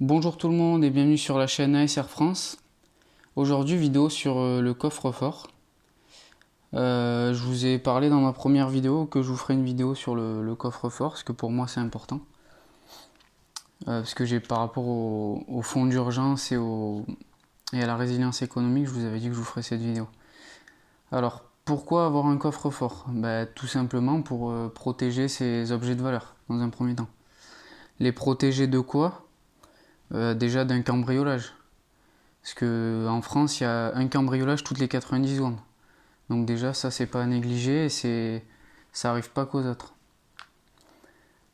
Bonjour tout le monde et bienvenue sur la chaîne ASR France. Aujourd'hui, vidéo sur le coffre-fort. Je vous ai parlé dans ma première vidéo que je vous ferai une vidéo sur le coffre-fort, parce que pour moi c'est important. Parce que j'ai par rapport au fonds d'urgence et à la résilience économique, je vous avais dit que je vous ferais cette vidéo. Alors, pourquoi avoir un coffre-fort? Tout simplement pour protéger ces objets de valeur, dans un premier temps. Les protéger de quoi? Déjà d'un cambriolage. Parce qu'en France, il y a un cambriolage toutes les 90 secondes. Donc déjà, ça, c'est pas à négliger et ça arrive pas qu'aux autres.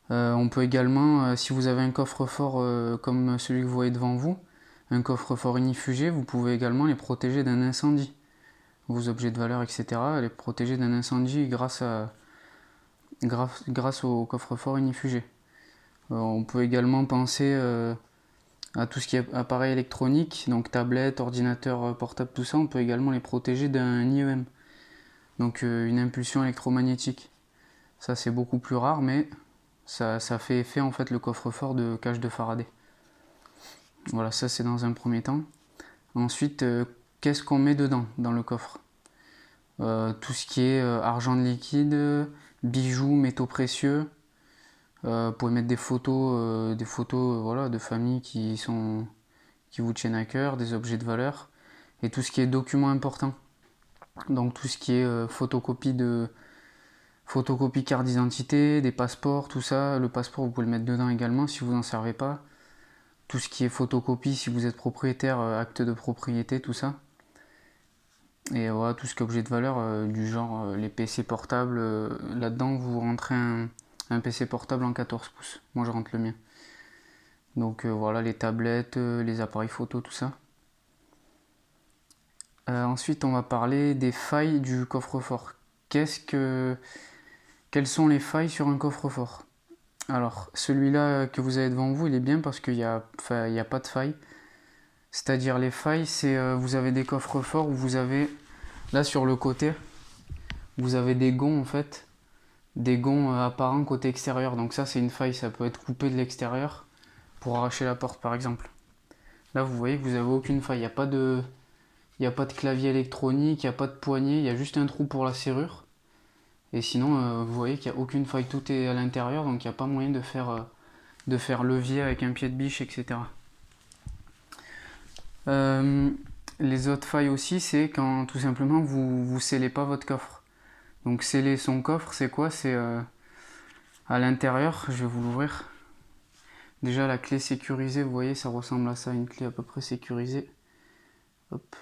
On peut également, si vous avez un coffre-fort comme celui que vous voyez devant vous, un coffre-fort ignifugé, vous pouvez également les protéger d'un incendie. Vos objets de valeur, etc., les protéger d'un incendie grâce au coffre-fort ignifugé. On peut également penser à tout ce qui est appareil électronique, donc tablette, ordinateur portable, tout ça, on peut également les protéger d'un IEM, donc une impulsion électromagnétique. Ça c'est beaucoup plus rare, mais ça fait effet en fait le coffre-fort de cage de Faraday. Voilà, ça c'est dans un premier temps. Ensuite, qu'est-ce qu'on met dedans, dans le coffre? Tout ce qui est argent liquide, bijoux, métaux précieux. Vous pouvez mettre des photos voilà, de famille qui vous tiennent à cœur, des objets de valeur, et tout ce qui est documents importants. Donc tout ce qui est photocopie carte d'identité, des passeports, tout ça. Le passeport, vous pouvez le mettre dedans également si vous n'en servez pas. Tout ce qui est photocopie, si vous êtes propriétaire, acte de propriété, tout ça. Et voilà, tout ce qui est objet de valeur, du genre les PC portables. Là-dedans, vous rentrez un PC portable en 14 pouces. Moi, je rentre le mien. Donc voilà, les tablettes, les appareils photo, tout ça. Ensuite, on va parler des failles du coffre-fort. Quelles sont les failles sur un coffre-fort? Alors, celui-là que vous avez devant vous, il est bien parce qu'il n'y a pas de faille. C'est-à-dire les failles, c'est vous avez des coffres-forts où vous avez, là sur le côté, vous avez des gonds en fait, des gonds apparents côté extérieur. Donc ça, c'est une faille, ça peut être coupé de l'extérieur pour arracher la porte par exemple. Là, vous voyez que vous n'avez aucune faille, il n'y a pas de clavier électronique, il n'y a pas de poignée, il y a juste un trou pour la serrure. Et sinon, vous voyez qu'il n'y a aucune faille, tout est à l'intérieur, donc il n'y a pas moyen de faire levier avec un pied de biche, etc. Les autres failles aussi, c'est quand tout simplement vous scellez pas votre coffre. Donc sceller son coffre, c'est quoi? C'est à l'intérieur, je vais vous l'ouvrir. Déjà la clé sécurisée, vous voyez, ça ressemble à ça, une clé à peu près sécurisée. Hop.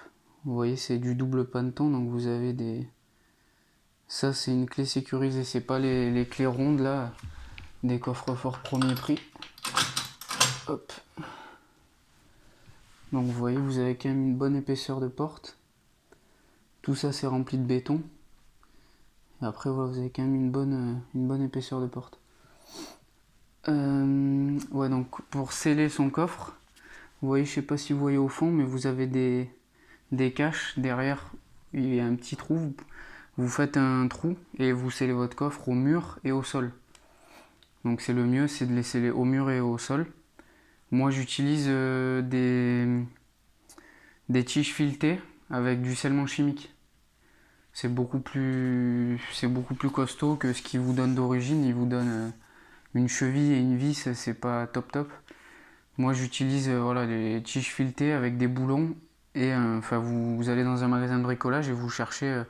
Vous voyez, c'est du double panneton, donc vous avez des... Ça, c'est une clé sécurisée, c'est pas les clés rondes là, des coffres forts premier prix. Hop. Donc vous voyez, vous avez quand même une bonne épaisseur de porte. Tout ça, c'est rempli de béton. Et après, voilà, vous avez quand même une bonne épaisseur de porte. Ouais, donc pour sceller son coffre, vous voyez, je sais pas si vous voyez au fond, mais vous avez des caches derrière. Il y a un petit trou. Vous faites un trou et vous scellez votre coffre au mur et au sol. Donc c'est le mieux, c'est de les sceller au mur et au sol. Moi j'utilise des tiges filetées avec du scellement chimique. C'est beaucoup plus costaud que ce qu'il vous donne d'origine. Il vous donne une cheville et une vis, c'est pas top top. Moi j'utilise voilà, les tiges filetées avec des boulons et enfin vous allez dans un magasin de bricolage et vous cherchez,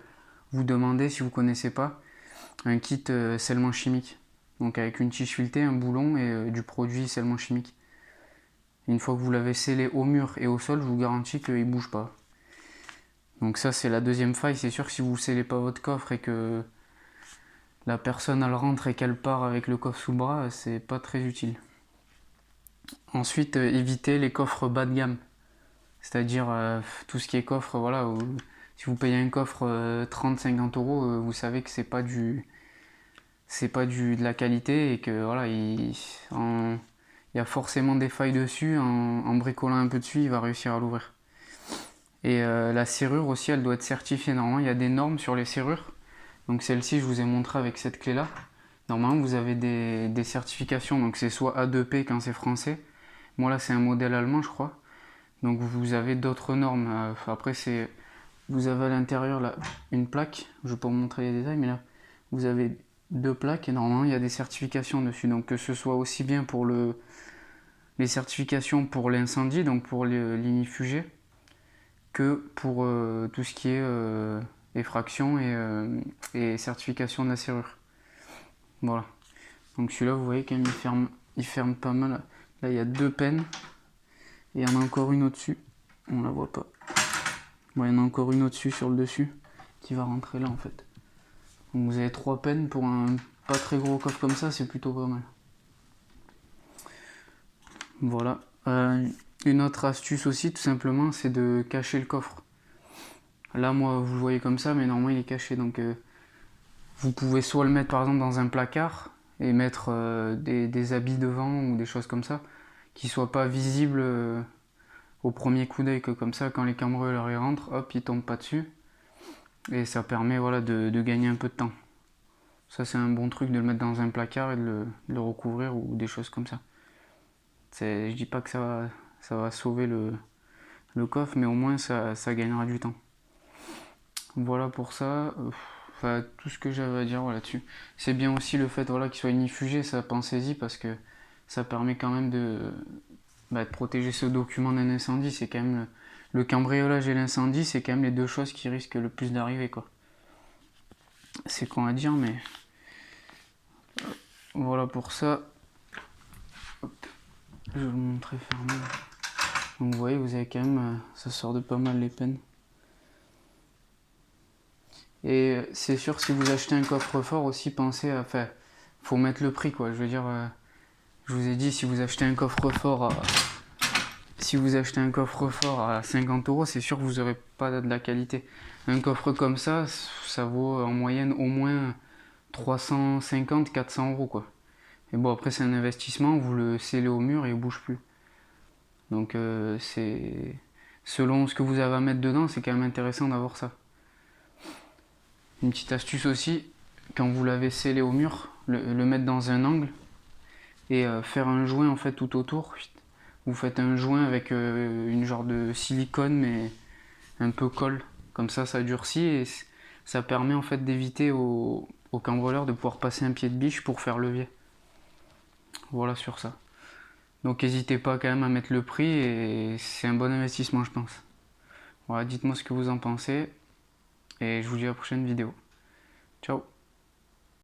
vous demandez si vous connaissez pas un kit scellement chimique. Donc avec une tige filetée, un boulon et du produit scellement chimique. Une fois que vous l'avez scellé au mur et au sol, je vous garantis qu'il ne bouge pas. Donc ça c'est la deuxième faille, c'est sûr que si vous ne scellez pas votre coffre et que la personne elle rentre et qu'elle part avec le coffre sous le bras, c'est pas très utile. Ensuite, évitez les coffres bas de gamme. C'est-à-dire tout ce qui est coffre, voilà, si vous payez un coffre 30-50 euros, vous savez que c'est pas de la qualité et que voilà, il y a forcément des failles dessus. En bricolant un peu dessus, il va réussir à l'ouvrir. Et la serrure aussi, elle doit être certifiée. Normalement, il y a des normes sur les serrures. Donc celle-ci, je vous ai montré avec cette clé-là. Normalement, vous avez des certifications. Donc c'est soit A2P quand c'est français, Moi là c'est un modèle allemand je crois. Donc vous avez d'autres normes. Après c'est, vous avez à l'intérieur là une plaque. Je vais pas vous montrer les détails, mais là vous avez deux plaques et normalement il y a des certifications dessus. Donc que ce soit aussi bien pour les certifications pour l'incendie, donc pour l'inifugé, que pour tout ce qui est effraction et certification de la serrure. Voilà. Donc celui-là, vous voyez quand même, il ferme pas mal. Là, il y a deux pennes. Et il y en a encore une au-dessus. On la voit pas. Bon, il y en a encore une au-dessus sur le dessus qui va rentrer là en fait. Donc vous avez trois pennes pour un pas très gros coffre comme ça, c'est plutôt pas mal. Voilà. Une autre astuce aussi, tout simplement, c'est de cacher le coffre. Là, moi, vous le voyez comme ça, mais normalement, il est caché. Donc, vous pouvez soit le mettre, par exemple, dans un placard et mettre des habits devant ou des choses comme ça, qui ne soient pas visibles au premier coup d'œil, que comme ça, quand les cambrioleurs y rentrent, hop, ils tombent pas dessus. Et ça permet voilà, de gagner un peu de temps. Ça, c'est un bon truc de le mettre dans un placard et de le recouvrir ou des choses comme ça. Je dis pas que ça va sauver le coffre, mais au moins ça gagnera du temps. Voilà pour ça. Enfin, tout ce que j'avais à dire là-dessus. C'est bien aussi le fait voilà, qu'il soit inifugé, ça pensez-y parce que ça permet quand même de protéger ce document d'un incendie. C'est quand même le cambriolage et l'incendie, c'est quand même les deux choses qui risquent le plus d'arriver quoi. C'est con à dire, mais voilà pour ça. Hop. Je vais vous montrer fermé. Donc vous voyez, vous avez quand même, ça sort de pas mal les pennes. Et c'est sûr, si vous achetez un coffre-fort aussi, pensez à faire. Faut mettre le prix quoi. Je veux dire, je vous ai dit, si vous achetez un coffre-fort à 50 euros, c'est sûr que vous n'aurez pas de la qualité. Un coffre comme ça vaut en moyenne au moins 350-400 euros quoi. Et bon, après, c'est un investissement, vous le scellez au mur et il ne bouge plus. Donc, c'est. Selon ce que vous avez à mettre dedans, c'est quand même intéressant d'avoir ça. Une petite astuce aussi, quand vous l'avez scellé au mur, le mettre dans un angle et faire un joint en fait tout autour. Vous faites un joint avec une genre de silicone mais un peu colle. Comme ça durcit et ça permet en fait d'éviter aux cambrioleurs de pouvoir passer un pied de biche pour faire levier. Voilà sur ça. Donc n'hésitez pas quand même à mettre le prix et c'est un bon investissement je pense. Voilà, dites-moi ce que vous en pensez et je vous dis à la prochaine vidéo.